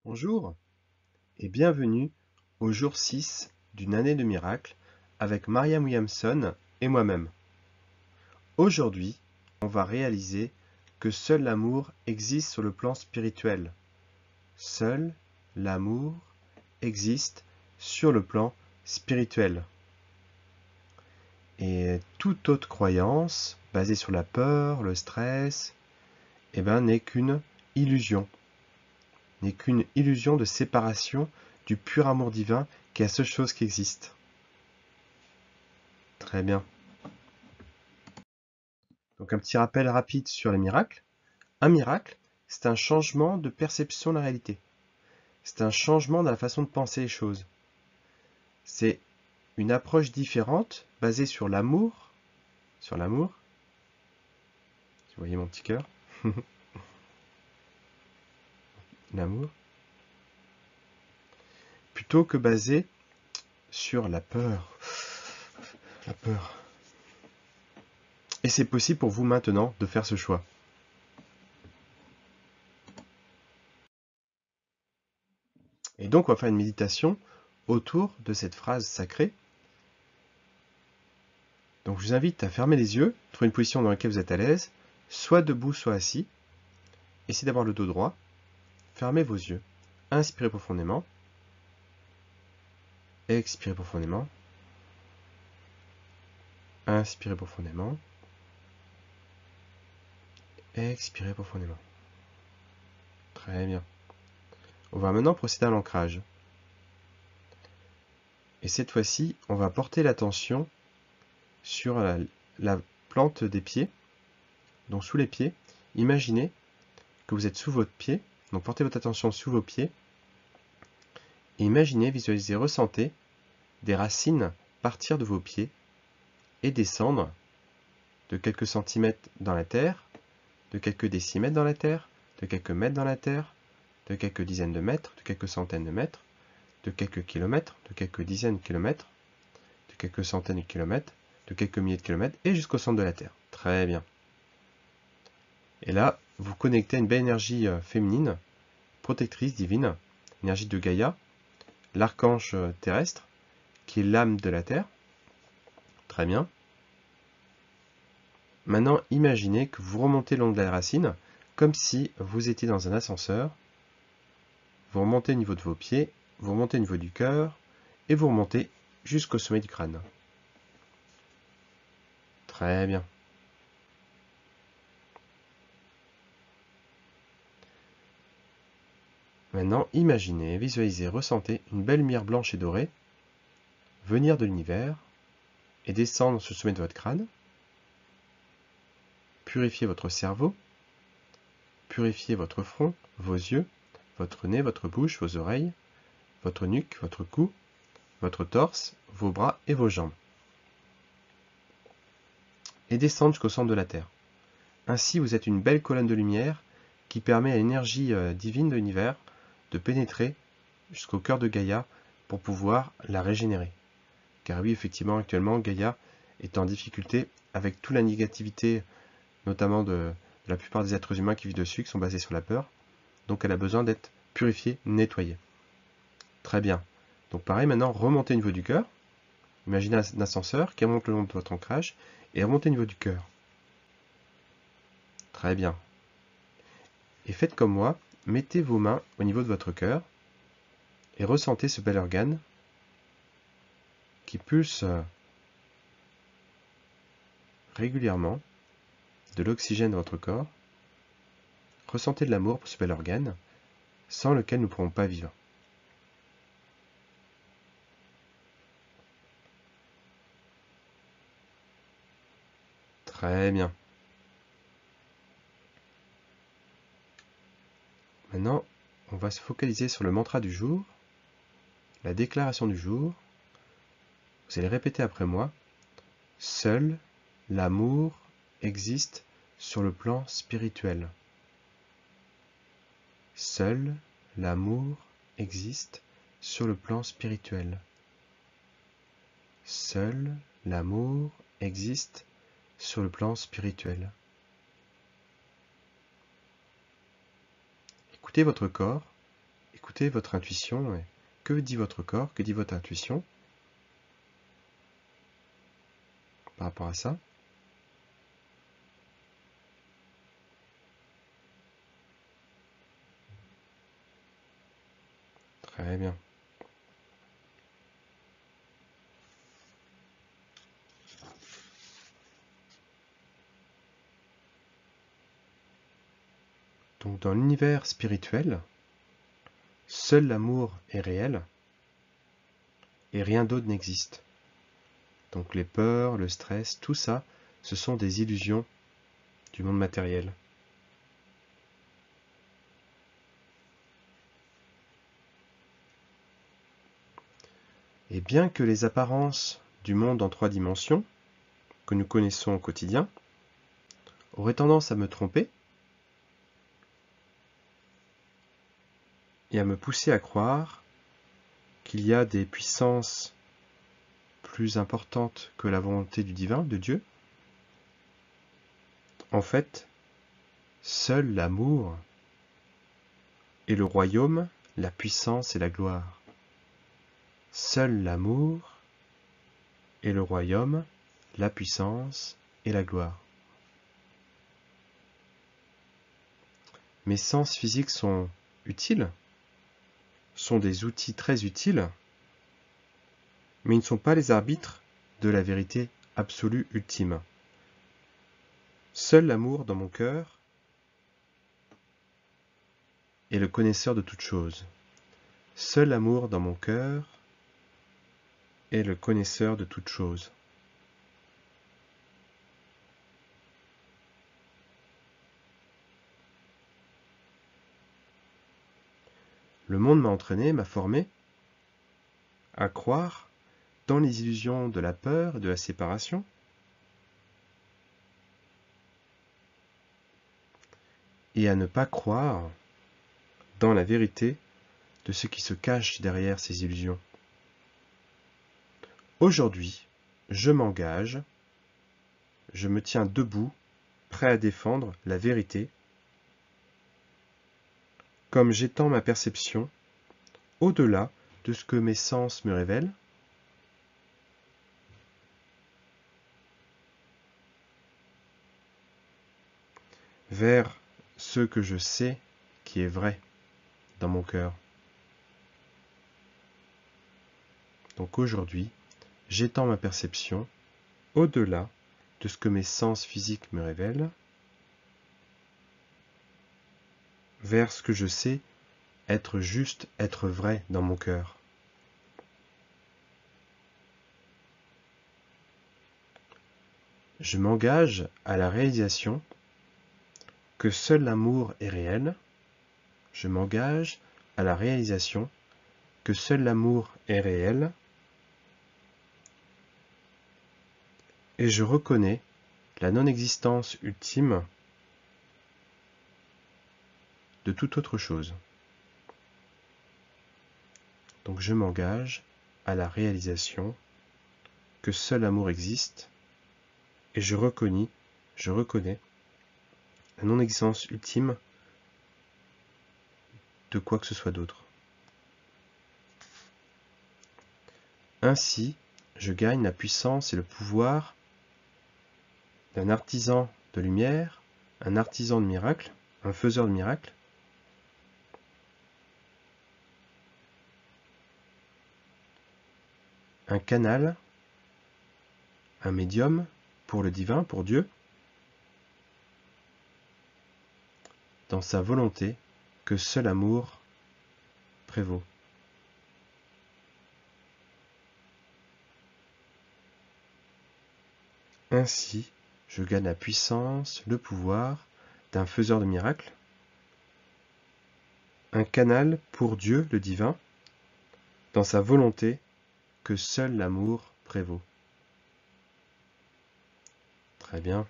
Bonjour et bienvenue au jour 6 d'une année de miracles avec Marianne Williamson et moi-même. Aujourd'hui, on va réaliser que seul l'amour existe sur le plan spirituel. Seul l'amour existe sur le plan spirituel. Et toute autre croyance basée sur la peur, le stress, n'est qu'une illusion. N'est qu'une illusion de séparation du pur amour divin qui est la seule chose qui existe. Très bien. Donc un petit rappel rapide sur les miracles. Un miracle, c'est un changement de perception de la réalité. C'est un changement dans la façon de penser les choses. C'est une approche différente basée sur l'amour. Sur l'amour. Vous voyez mon petit cœur. L'amour. Plutôt que basée sur la peur. La peur. Et c'est possible pour vous maintenant de faire ce choix. Et donc on va faire une méditation autour de cette phrase sacrée. Donc je vous invite à fermer les yeux, trouver une position dans laquelle vous êtes à l'aise, soit debout, soit assis. Essayez d'avoir le dos droit. Fermez vos yeux. Inspirez profondément. Expirez profondément. Inspirez profondément. Expirez profondément. Très bien. On va maintenant procéder à l'ancrage. Et cette fois-ci, on va porter l'attention sur la plante des pieds. Donc sous les pieds, imaginez que vous êtes sous votre pied. Donc portez votre attention sous vos pieds. Et imaginez, visualisez, ressentez des racines partir de vos pieds et descendre de quelques centimètres dans la terre, de quelques décimètres dans la terre, de quelques mètres dans la terre, de quelques dizaines de mètres, de quelques centaines de mètres, de quelques kilomètres, de quelques dizaines de kilomètres, de quelques centaines de kilomètres, de quelques milliers de kilomètres, et jusqu'au centre de la Terre. Très bien. Et là, vous connectez à une belle énergie féminine, protectrice, divine, énergie de Gaïa, l'archange terrestre, qui est l'âme de la Terre. Très bien. Maintenant, imaginez que vous remontez le long de la racine, comme si vous étiez dans un ascenseur. Vous remontez au niveau de vos pieds, vous remontez au niveau du cœur, et vous remontez jusqu'au sommet du crâne. Très bien. Maintenant, imaginez, visualisez, ressentez une belle lumière blanche et dorée venir de l'univers et descendre sur le sommet de votre crâne. Purifiez votre cerveau, purifiez votre front, vos yeux, votre nez, votre bouche, vos oreilles, votre nuque, votre cou, votre torse, vos bras et vos jambes. Et descendre jusqu'au centre de la Terre. Ainsi, vous êtes une belle colonne de lumière qui permet à l'énergie divine de l'univers de pénétrer jusqu'au cœur de Gaïa pour pouvoir la régénérer. Car oui, effectivement, actuellement, Gaïa est en difficulté avec toute la négativité, notamment de la plupart des êtres humains qui vivent dessus, qui sont basés sur la peur. Donc elle a besoin d'être purifiée, nettoyée. Très bien. Donc pareil, maintenant, remontez au niveau du cœur. Imaginez un ascenseur qui remonte le long de votre ancrage et remontez au niveau du cœur. Très bien. Et faites comme moi, mettez vos mains au niveau de votre cœur et ressentez ce bel organe qui pulse régulièrement de l'oxygène dans votre corps. Ressentez de l'amour pour ce bel organe, sans lequel nous ne pourrons pas vivre. Très bien. Maintenant, on va se focaliser sur le mantra du jour, la déclaration du jour. Vous allez répéter après moi. Seul l'amour existe sur le plan spirituel. Seul l'amour existe sur le plan spirituel. Seul l'amour existe sur le plan spirituel. Écoutez votre corps, écoutez votre intuition. Et que dit votre corps? Que dit votre intuition par rapport à ça? Très bien. Donc dans l'univers spirituel, seul l'amour est réel et rien d'autre n'existe. Donc les peurs, le stress, tout ça, ce sont des illusions du monde matériel. Et bien que les apparences du monde en 3 dimensions, que nous connaissons au quotidien, auraient tendance à me tromper et à me pousser à croire qu'il y a des puissances plus importantes que la volonté du divin, de Dieu, en fait, seul l'amour est le royaume, la puissance et la gloire. Seul l'amour est le royaume, la puissance et la gloire. Mes sens physiques sont utiles, sont des outils très utiles, mais ils ne sont pas les arbitres de la vérité absolue ultime. Seul l'amour dans mon cœur est le connaisseur de toutes choses. Seul l'amour dans mon cœur est le connaisseur de toutes choses. Le monde m'a entraîné, m'a formé à croire dans les illusions de la peur et de la séparation, et à ne pas croire dans la vérité de ce qui se cache derrière ces illusions. Aujourd'hui, je m'engage, je me tiens debout, prêt à défendre la vérité, comme j'étends ma perception au-delà de ce que mes sens me révèlent, vers ce que je sais qui est vrai dans mon cœur. Donc aujourd'hui, j'étends ma perception au-delà de ce que mes sens physiques me révèlent, vers ce que je sais être juste, être vrai dans mon cœur. Je m'engage à la réalisation que seul l'amour est réel. Je m'engage à la réalisation que seul l'amour est réel. Et je reconnais la non-existence ultime de toute autre chose. Donc je m'engage à la réalisation que seul l'amour existe et je reconnais la non-existence ultime de quoi que ce soit d'autre. Ainsi, je gagne la puissance et le pouvoir d'un artisan de lumière, un artisan de miracles, un faiseur de miracles, un canal, un médium pour le divin, pour Dieu, dans sa volonté que seul amour prévaut. Ainsi, je gagne la puissance, le pouvoir d'un faiseur de miracles, un canal pour Dieu, le divin, dans sa volonté que seul l'amour prévaut. Très bien.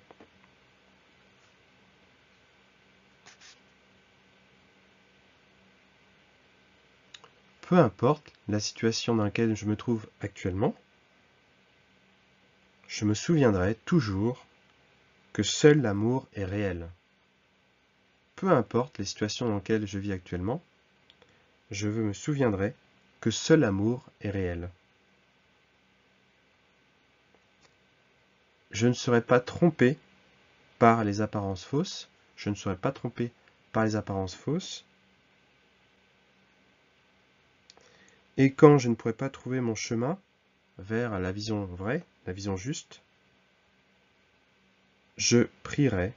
Peu importe la situation dans laquelle je me trouve actuellement, je me souviendrai toujours que seul l'amour est réel. Peu importe les situations dans lesquelles je vis actuellement, je me souviendrai que seul l'amour est réel. Je ne serai pas trompé par les apparences fausses. Je ne serai pas trompé par les apparences fausses. Et quand je ne pourrai pas trouver mon chemin vers la vision vraie, la vision juste, je prierai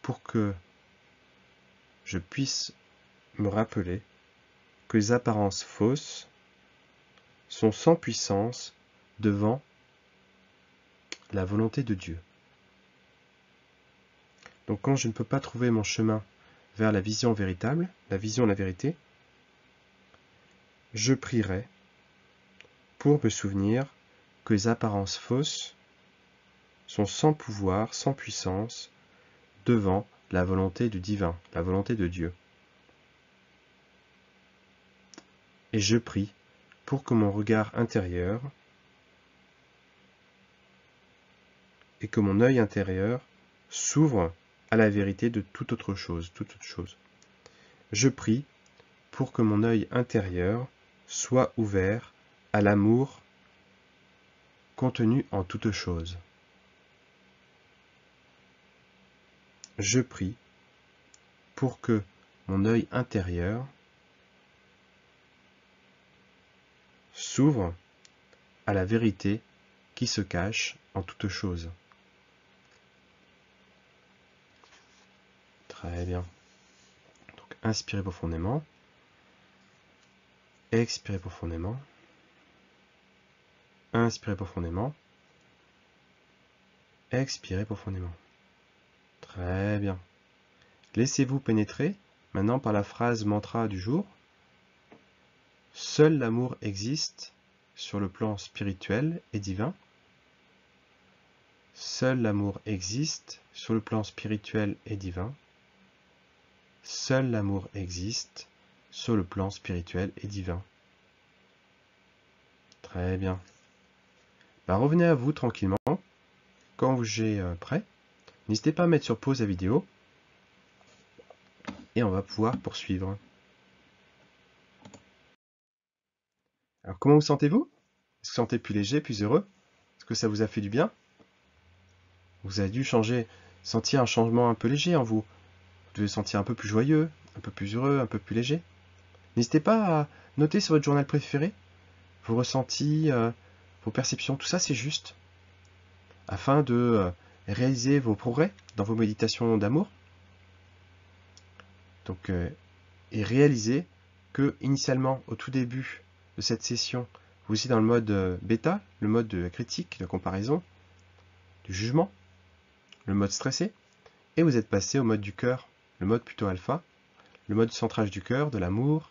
pour que je puisse me rappeler que les apparences fausses sont sans puissance devant la volonté de Dieu. Donc quand je ne peux pas trouver mon chemin vers la vision véritable, la vision de la vérité, je prierai pour me souvenir que les apparences fausses sont sans pouvoir, sans puissance, devant la volonté du divin, la volonté de Dieu. Et je prie pour que mon regard intérieur et que mon œil intérieur s'ouvre à la vérité de toute autre chose, Je prie pour que mon œil intérieur soit ouvert à l'amour contenu en toute chose. Je prie pour que mon œil intérieur s'ouvre à la vérité qui se cache en toute chose. Très bien. Donc, inspirez profondément. Expirez profondément. Inspirez profondément. Expirez profondément. Très bien. Laissez-vous pénétrer maintenant par la phrase mantra du jour. Seul l'amour existe sur le plan spirituel et divin. Seul l'amour existe sur le plan spirituel et divin. Seul l'amour existe sur le plan spirituel et divin. Très bien. Revenez à vous tranquillement. Quand vous êtes prêt, n'hésitez pas à mettre sur pause la vidéo. Et on va pouvoir poursuivre. Alors comment vous sentez-vous? Est-ce que vous vous sentez plus léger, plus heureux? Est-ce que ça vous a fait du bien? Vous avez dû sentir un changement un peu léger en vous. Vous devez sentir un peu plus joyeux, un peu plus heureux, un peu plus léger. N'hésitez pas à noter sur votre journal préféré vos ressentis, vos perceptions, tout ça c'est juste, afin de réaliser vos progrès dans vos méditations d'amour. Donc, et réaliser que initialement, au tout début de cette session, vous étiez dans le mode bêta, le mode de la critique, de la comparaison, du jugement, le mode stressé, et vous êtes passé au mode du cœur, le mode plutôt alpha, le mode centrage du cœur, de l'amour.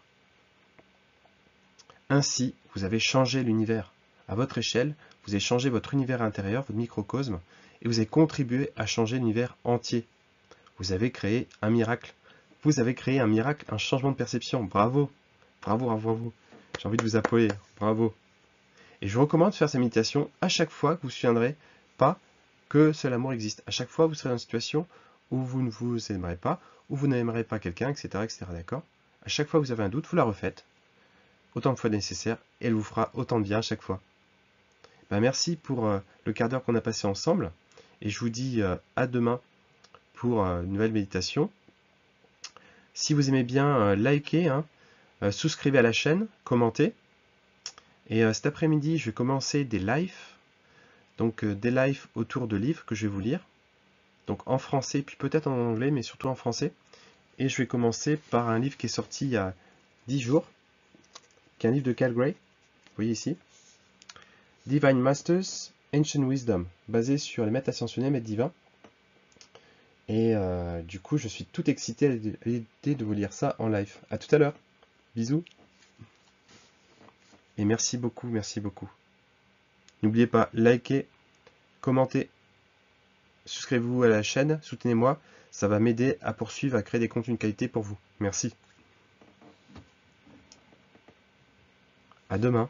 Ainsi, vous avez changé l'univers. À votre échelle, vous avez changé votre univers intérieur, votre microcosme, et vous avez contribué à changer l'univers entier. Vous avez créé un miracle. Vous avez créé un miracle, un changement de perception. Bravo. Bravo, bravo à vous. J'ai envie de vous applaudir. Bravo. Et je vous recommande de faire ces méditations à chaque fois que vous ne vous souviendrez pas que seul amour existe. À chaque fois, vous serez dans une situation où vous ne vous aimerez pas, où vous n'aimerez pas quelqu'un, etc., etc. D'accord? À chaque fois que vous avez un doute, vous la refaites autant de fois nécessaire et elle vous fera autant de bien à chaque fois. Merci pour le quart d'heure qu'on a passé ensemble et je vous dis à demain pour une nouvelle méditation. Si vous aimez bien, likez, souscrivez à la chaîne, commentez. Et cet après-midi, je vais commencer des lives. Donc des lives autour de livres que je vais vous lire. Donc en français, puis peut-être en anglais, mais surtout en français. Et je vais commencer par un livre qui est sorti il y a 10 jours, qui est un livre de Cal Gray. Vous voyez ici. Divine Masters, Ancient Wisdom, basé sur les maîtres ascensionnels, maîtres divins. Et du coup, je suis tout excité à l'idée de vous lire ça en live. À tout à l'heure. Bisous. Et merci beaucoup, merci beaucoup. N'oubliez pas, likez, commentez, souscrivez-vous à la chaîne, soutenez-moi. Ça va m'aider à poursuivre, à créer des contenus de qualité pour vous. Merci. À demain.